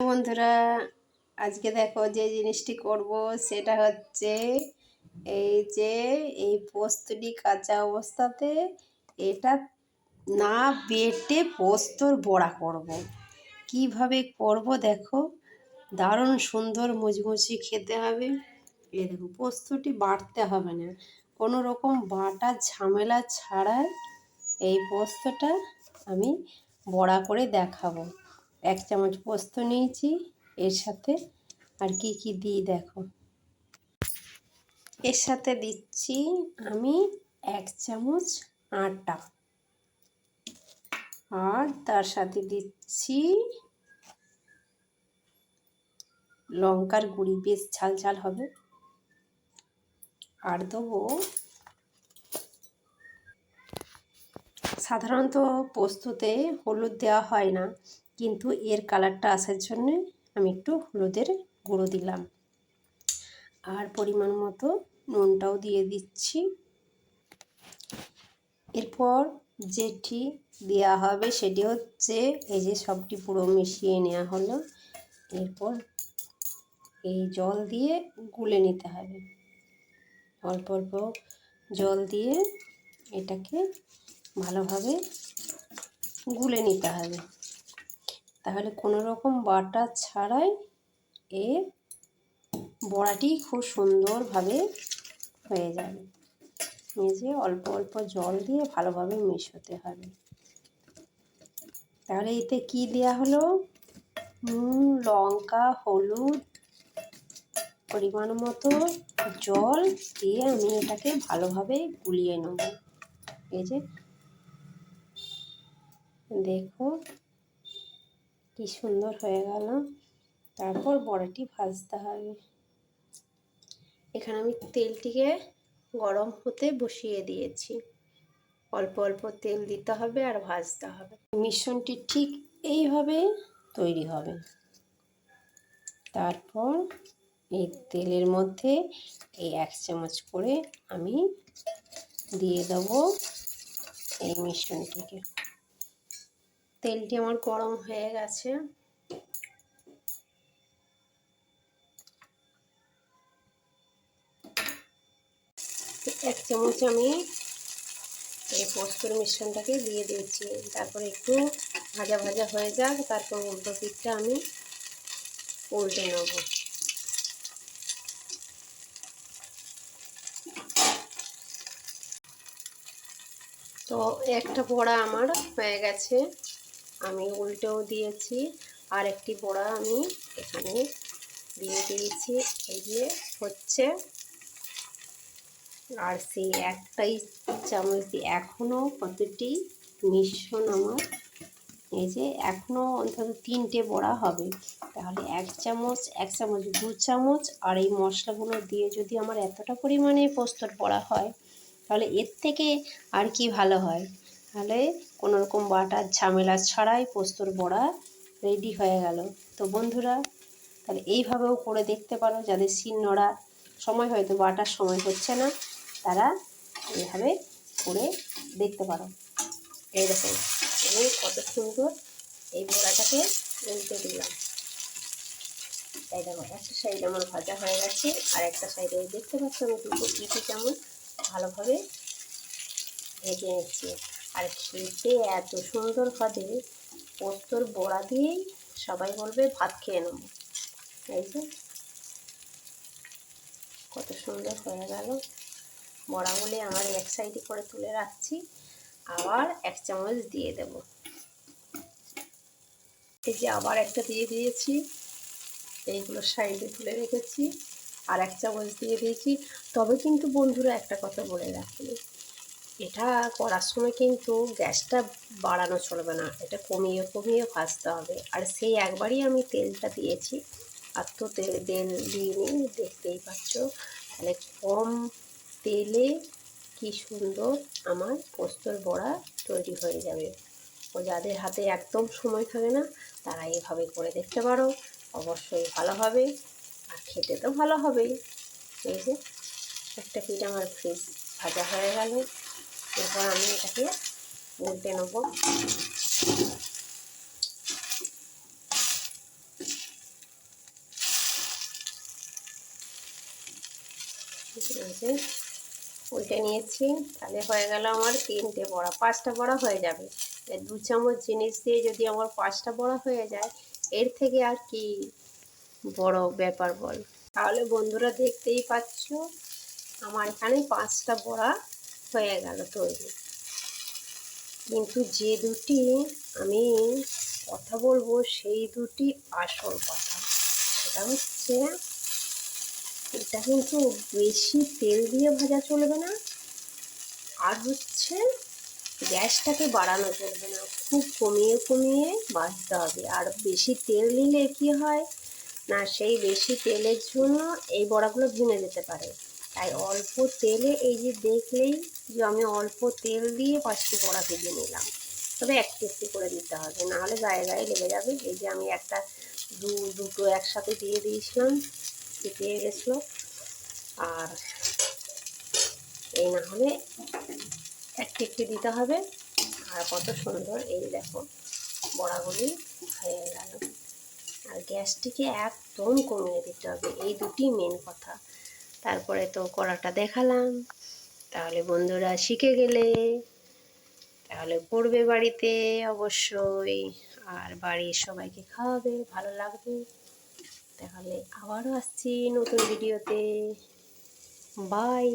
বন্ধুরা, আজকে দেখো যে জিনিসটি করব সেটা হচ্ছে এই পোস্তটি কাঁচা অবস্থাতে এটা না বেটে পোস্তর বড়া করব। কিভাবে করব দেখো, দারুণ সুন্দর মুচমুচি খেতে হবে। এই দেখো, পোস্তটি বাটতে হবে না, কোনো রকম বাটা ঝামেলা ছাড়াই এই পোস্তটা আমি বড়া করে দেখাবো। 1 চামচ পোস্ত নিয়েছি, এর সাথে আর কি কি দিই দেখো। এর সাথে দিচ্ছি আমি 1 চামচ আটা, আর তার সাথে দিচ্ছি লঙ্কার গুঁড়ি, বেশ ঝাল ঝাল হবে। আর দেবো, সাধারণত পোস্ততে হলুদ দেওয়া হয় না, কিন্তু এর কালারটা আসার জন্যে আমি একটু হলুদের গুঁড়ো দিলাম। আর পরিমাণ মতো নুনটাও দিয়ে দিচ্ছি। এরপর যেটি দেওয়া হবে সেটি হচ্ছে এই যে সবটি পুরো মিশিয়ে নেওয়া হলো। এরপর এই জল দিয়ে গুলে নিতে হবে, অল্প অল্প জল দিয়ে এটাকে ভালোভাবে গুলে নিতে হবে। তাহলে কোনো রকম বাটা ছাড়াই এর বড়াটি খুব সুন্দরভাবে হয়ে যাবে। মেজে অল্প অল্প জল দিয়ে ভালোভাবে মেশাতে হবে। তাহলে এতে কি দেওয়া হলো, নুন, লঙ্কা, হলুদ, পরিমাণ মতো জল দিয়ে আমি এটাকে ভালোভাবে গুলিয়ে নেব। এই যে দেখো কি সুন্দর হয়ে গেল। তারপর বড়াটি ভাজতে হবে। এখানে আমি তেলটিকে গরম হতে বসিয়ে দিয়েছি। অল্প অল্প তেল দিতে হবে আর ভাজতে হবে। মিশ্রণটি ঠিক এইভাবে তৈরি হবে। তারপর এই তেলের মধ্যে এই 1 চামচ করে আমি দিয়ে দেবো এই মিশ্রণটিকে। তেলটি আমার গরম হয়ে গেছে। এক চামচ আমি এই পোস্তর মিশ্রণটাকে দিয়ে দিয়েছি। তারপর একটু ভাজা ভাজা হয়ে যাক, তারপর উল্টো পিঠটা আমি উল্টে নেব। তো একটা বড়া আমার হয়ে গেছে, আমি উল্টেও দিয়েছি। আর একটি বড়া আমি এখানে দিয়ে দিয়েছি, এই যে হচ্ছে। আর সেই একটাই চামচ দিয়ে এখনও কতটি মিশ্রণ আমার, এই যে এখনও অন্তত 3টে বড়া হবে। তাহলে 1 চামচ 2 চামচ আর এই মশলাগুলো দিয়ে যদি আমার এতটা পরিমাণে পোস্তর বড়া হয়, তাহলে এর থেকে আর কি ভালো হয়। তাহলে কোনো রকম বাটার ঝামেলা ছাড়াই পোস্তর বড়া রেডি হয়ে গেল। তো বন্ধুরা, তাহলে এইভাবেও করে দেখতে পারো। যাদের শিলনোড়া সময় হয়তো বাটার সময় হচ্ছে না, তারা এইভাবে করে দেখতে পারো। এই দেখো আমি কত সুন্দর এই বড়াটাকে উল্টে দিলাম। তাই দেখো একটা সাইড আমার ভাজা হয়ে গেছে, আর একটা সাইডে দেখতে পাচ্ছি আমি দুটো পিঠে কেমন ভালোভাবে ভেজে নিচ্ছি। আর খেতে এত সুন্দর হবে, পোস্তর বড়া দিয়েই সবাই বলবে ভাত খেয়ে নেবো। এই যে কত সুন্দর হয়ে গেল বড়াগুলি। আমার এক সাইডে করে তুলে রাখছি, আবার 1 চামচ দিয়ে দেব। এই যে আবার একটা দিয়ে দিয়েছি, এইগুলো সাইডে তুলে রেখেছি, আর 1 চামচ দিয়ে দিয়েছি। তবে কিন্তু বন্ধুরা একটা কথা বলে রাখি, এটা করার সময় কিন্তু গ্যাসটা বাড়ানো চলবে না, এটা কমিয়ে কমিয়ে ভাজতে হবে। আর সেই একবারই আমি তেলটা দিয়েছি, আর তো তেল দিইনি, দেখতেই পাচ্ছ। তাহলে কম তেলে কি সুন্দর আমার পোস্তর বড়া তৈরি হয়ে যাবে। ও যাদের হাতে একদম সময় থাকে না, তারা এইভাবে করে দেখতে পারো, অবশ্যই ভালো হবে, আর খেতে তো ভালো হবেই। এই যে একটা পিঠ আমার ফ্রিজ ভাজা হয়ে গেল। এরপর আমি এটাকে উল্টে নেব। এই যে উল্টে নিয়েছি, তাহলে হয়ে গেল আমার 3টে বড়া, 5টা বড়া হয়ে যাবে। 2 চামচ জিনিস দিয়ে যদি আমার 5টা বড়া হয়ে যায়, এর থেকে আর কি বড় ব্যাপার বল। তাহলে বন্ধুরা দেখতেই পাচ্ছ আমার এখানে 5টা বড়া হয়ে গেল তৈরি। কিন্তু যে দুটি আমি কথা বলবো সেই দুটি আসল কথা, সেটা হচ্ছে এটা কিন্তু বেশি তেল দিয়ে ভাজা চলবে না, আর হচ্ছে গ্যাসটাকে বাড়ানো চলবে না, খুব কমিয়ে কমিয়ে ভাজতে হবে। আর বেশি তেল দিলে কি হয় না, সেই বেশি তেলের জন্য এই বড়াগুলো ভেঙে যেতে পারে। তাই অল্প তেলে, এই যে দেখলেই যে আমি অল্প তেল দিয়ে 5টি বড়া ভেজে নিলাম, তবে একটু একটু করে দিতে হবে, নাহলে গায়ে গায়ে লেগে যাবে। এই যে আমি দুটো একসাথে দিয়ে দিয়েছিলাম, দিয়ে গেছিলো। আর এই না হলে একটু একটু দিতে হবে। আর কত সুন্দর এই দেখো বড়াগুলি হয়ে গেল। আর গ্যাসটিকে একদম কমিয়ে দিতে হবে, এই দুটি মেন কথা। তারপরে তো কড়াটা দেখালাম, তাহলে বন্ধুরা শিখে গেলে, তাহলে করবে বাড়িতে অবশ্যই, আর বাড়ির সবাইকে খাওয়াবে, ভালো লাগবে। তাহলে আবারও আসছি নতুন ভিডিওতে। বাই।